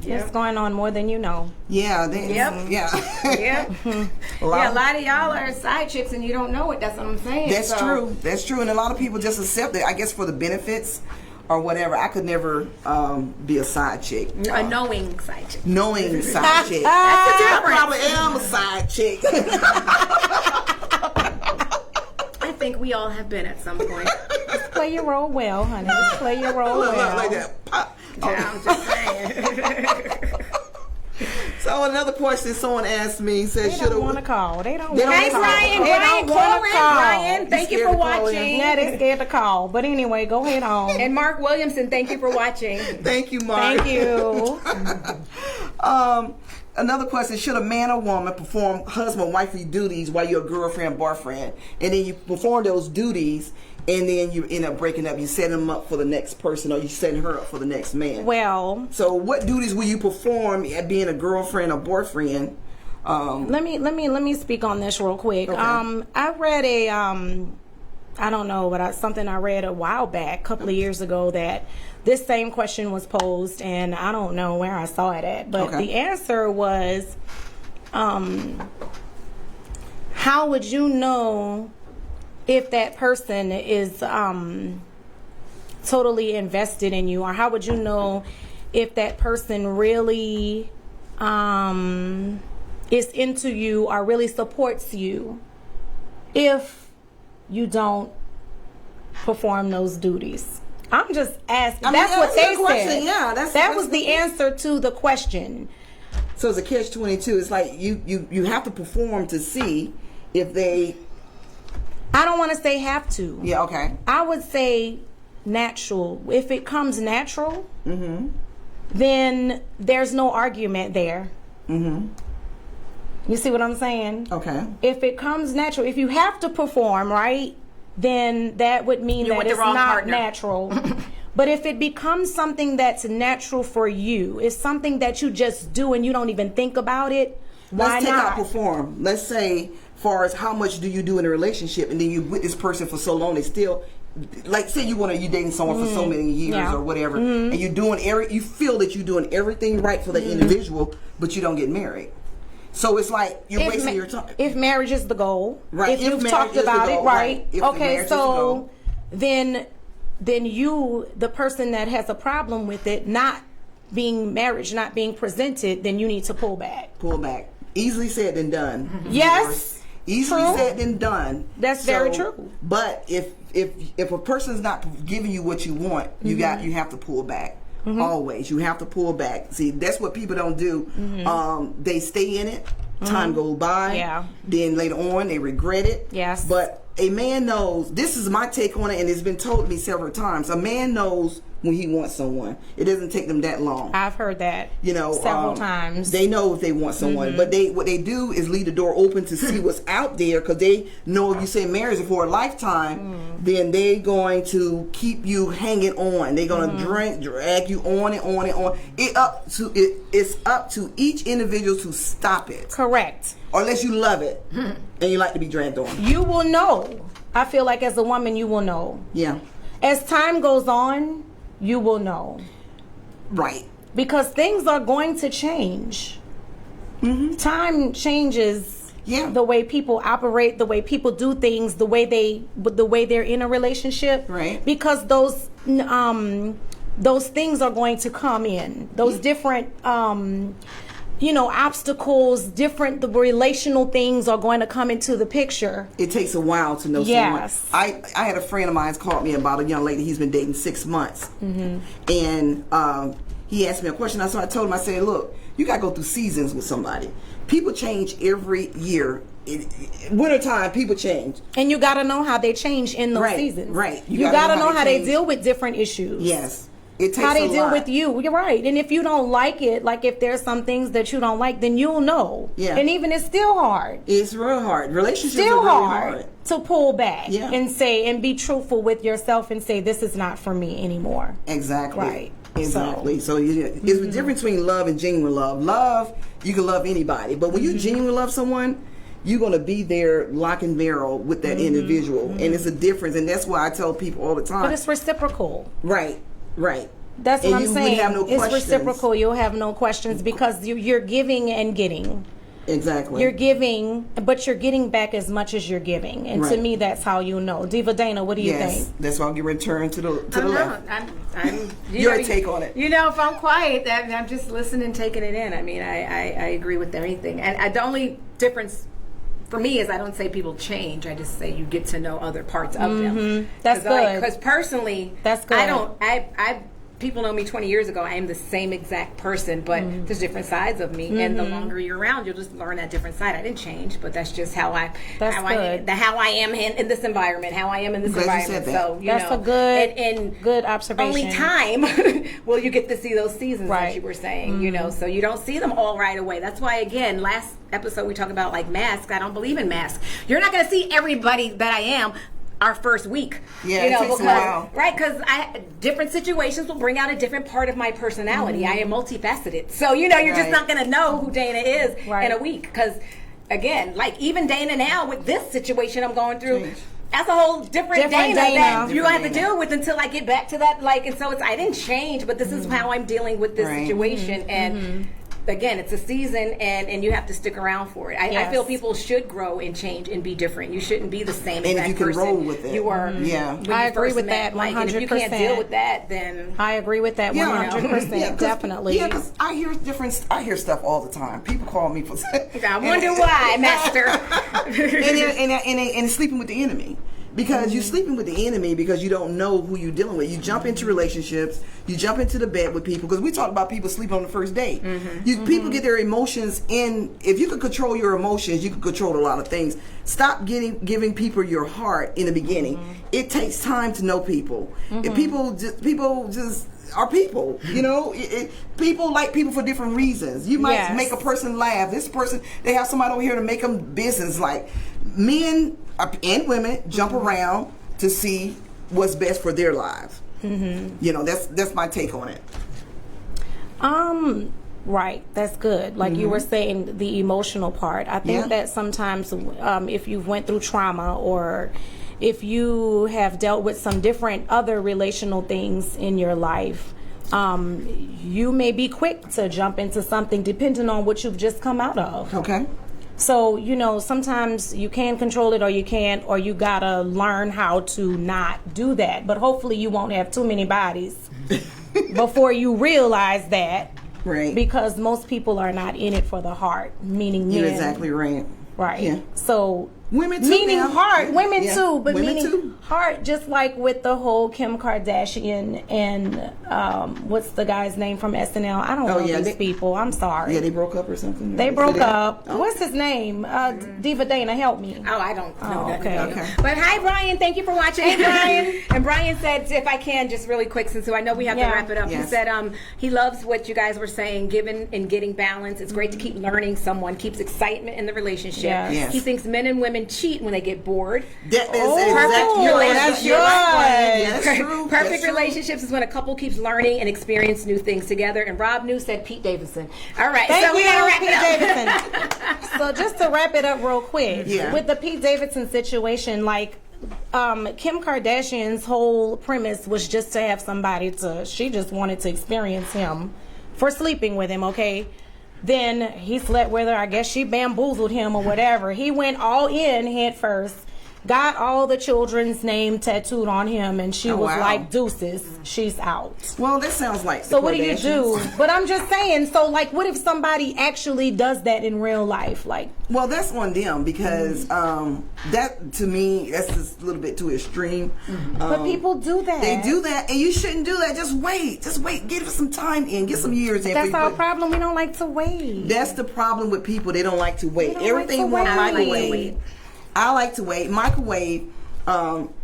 It's going on more than you know. Yeah. Yep. Yeah. Yeah. A lot of y'all are side chicks and you don't know it. That's what I'm saying. That's true. That's true. And a lot of people just accept it, I guess, for the benefits or whatever. I could never be a side chick. A knowing side chick. Knowing side chick. That's the I difference. probably am a side chick. I think we all have been at some point. Just play your role well, honey. Just play your role Look, well. like that. Pop. Yeah, I'm just saying. So another question someone asked me said, They should don't want to call. They don't They want don't Hey, to call. Brian. They Brian, don't call want in. to call. Brian, thank you scared for to call in. watching. Yeah, they scared to call. But anyway, go ahead on. And Mark Williamson, thank you for watching. Thank you, Mark. Thank you. Another question: should a man or woman perform husband-wifely duties while you're a girlfriend, boyfriend, and then you perform those duties, and then you end up breaking up? You set them up for the next person, or you setting her up for the next man. Well, So, what duties will you perform at being a girlfriend or boyfriend? let me speak on this real quick. Okay. I read I don't know, but something I read a while back, a couple of years ago, that this same question was posed, and I don't know where I saw it at, but Okay. the answer was, how would you know if that person is totally invested in you, or how would you know if that person really is into you or really supports you if you don't perform those duties? I'm just asking. That's what they said. Yeah, that was the answer to the question. So it's a catch-22. It's like you have to perform to see if they. I don't want to say have to. Yeah, okay. I would say natural. If it comes natural, mm-hmm. then there's no argument there. Mm-hmm. You see what I'm saying? Okay. If it comes natural, if you have to perform, right, then that would mean that it's not natural. But if it becomes something that's natural for you, it's something that you just do and you don't even think about it, why Let's take not? out perform. Let's say, far as how much do you do in a relationship, and then you with this person for so long, they still, like, say you dating someone for so many years or whatever, and you're doing you feel that you're doing everything right for the individual, but you don't get married. So it's like you're wasting your time. If marriage is the goal, right? If you've talked about it, right? If okay, so then you, the person that has a problem with it, not being marriage, not being presented, then you need to pull back. Pull back. Easily said than done. Yes. Easily true. said than done. That's very true. But if a person's not giving you what you want, you have to pull back. Mm-hmm. Always, you have to pull back. See, that's what people don't do. Mm-hmm. They stay in it. Time goes by. Yeah. Then later on, they regret it. Yes. But a man knows. This is my take on it, and it's been told to me several times. A man knows when he wants someone. It doesn't take them that long. I've heard that. Several times. They know if they want someone, but what they do is leave the door open to see what's out there, because they know if you say marriage is for a lifetime, then they're going to keep you hanging on. They're going to drag you on and on and on. It's up to each individual to stop it. Correct. Or unless you love it and you like to be dragged on. You will know. I feel like as a woman, you will know. Yeah. As time goes on, you will know. Right. Because things are going to change. Mm-hmm. Time changes the way people operate, the way people do things, the way they're in a relationship. Right. Because those things are going to come in. Those different obstacles, the relational things are going to come into the picture. It takes a while to know someone. I had a friend of mine called me about a young lady he's been dating 6 months. Mm-hmm. And he asked me a question. So I told him, I said, look, you got to go through seasons with somebody. People change every year. Wintertime, people change. And you got to know how they change in those seasons. Right. You got to know how they deal with different issues. Yes. It takes how they deal with you. You're right. And if you don't like it, like if there's some things that you don't like, then you'll know. Yeah. And even it's still hard. It's real hard. Relationships still are really hard to pull back and say and be truthful with yourself and say this is not for me anymore. Exactly. Right. Exactly. So it's the difference between love and genuine love. Love, you can love anybody, but when you genuinely love someone, you're going to be there lock and barrel with that individual. And it's a difference, and that's why I tell people all the time. But it's reciprocal. Right. That's what I'm saying. Have no it's reciprocal. You'll have no questions because you're giving and getting. Exactly. You're giving, but you're getting back as much as you're giving. And to me, that's how you know. Diva Dana, what do you think? That's why I'll get returned to the left. I'm your take on it. If I'm quiet, I'm just listening, taking it in. I mean, I agree with everything. And the only difference for me is I don't say people change. I just say you get to know other parts of them. That's good. Because personally, that's good. People know me 20 years ago. I am the same exact person, but there's different sides of me. And the longer you're around, you'll just learn that different side. I didn't change, but that's just how I am in this environment. How I am in this environment. So that's a good observation. Only time will you get to see those seasons, as you were saying. So you don't see them all right away. That's why, again, last episode we talked about like masks. I don't believe in masks. You're not going to see everybody that I am our first week. Yeah, it takes a while. Right, because different situations will bring out a different part of my personality. I am multifaceted. So, you're just not going to know who Dana is in a week. Because, again, like even Dana now with this situation I'm going through, that's a whole different Dana that you have to deal with until I get back to that. And so I didn't change, but this is how I'm dealing with this situation. And again, it's a season, and you have to stick around for it. I feel people should grow and change and be different. You shouldn't be the same and exact if you can person roll with it. you were. I agree with that 100%. And if you can't deal with that, then I agree with that 100%. Definitely. Yeah, because I hear stuff all the time. People call me for. I wonder why, Master. and sleeping with the enemy. Because you're sleeping with the enemy because you don't know who you're dealing with. You jump into relationships, you jump into the bed with people. Because we talk about people sleeping on the first date. People get their emotions in. If you could control your emotions, you could control a lot of things. Stop giving people your heart in the beginning. It takes time to know people. If people just are people, you know. People like people for different reasons. You might make a person laugh. This person, they have somebody over here to make them business. Like men and women jump around to see what's best for their lives. You know, that's my take on it. Right, that's good. Like you were saying, the emotional part. I think that sometimes if you went through trauma or if you have dealt with some different other relational things in your life, you may be quick to jump into something depending on what you've just come out of. Okay. So, you know, sometimes you can control it or you can't, or you gotta learn how to not do that. But hopefully you won't have too many bodies before you realize that. Right. Because most people are not in it for the heart, meaning men. You're exactly right. Right. Yeah. So women too. Meaning now. heart. Women too, but women meaning too. heart, just like with the whole Kim Kardashian and what's the guy's name from SNL? I don't know these people. I'm sorry. Yeah, they broke up or something. They broke up. Oh. What's his name? Diva Dana, help me. Oh, I don't know that. Okay. But hi, Brian. Thank you for watching. Hey, Brian. And Brian said, if I can, just really quick, since I know we have to wrap it up. Yes. He said he loves what you guys were saying, giving and getting balance. It's great to keep learning. Someone keeps excitement in the relationship. Yes. He thinks men and women cheat when they get bored. That is That's true. Perfect relationships is when a couple keeps learning and experience new things together. And Rob New said Pete Davidson. All right, so we gotta wrap it up. So just to wrap it up real quick, with the Pete Davidson situation, like Kim Kardashian's whole premise was just to have somebody she just wanted to experience him for sleeping with him, okay? Then he slept with her. I guess she bamboozled him or whatever. He went all in head first, got all the children's name tattooed on him, and she was like, deuces, she's out. Well, that sounds like so what do you do? But I'm just saying, so like, what if somebody actually does that in real life? Like, well, that's on them because that, to me, that's just a little bit too extreme. But people do that. They do that, and you shouldn't do that. Just wait. Give it some time in. Get some years in. That's our problem. We don't like to wait. That's the problem with people. They don't like to wait. Everything wants microwave. I like to wait. Microwave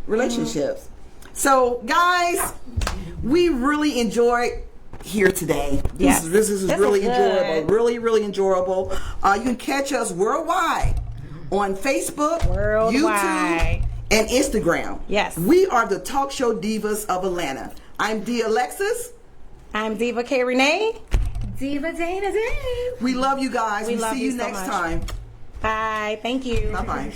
relationships. So, guys, we really enjoyed here today. Yes. This is really enjoyable. Really enjoyable. You can catch us worldwide on Facebook, YouTube, and Instagram. Yes. We are the Talk Show Divas of Atlanta. I'm D. Alexis. I'm Diva K. Renee. Diva Dana. We love you guys. We we'll love see you you so next much. time. Bye. Thank you. Bye-bye.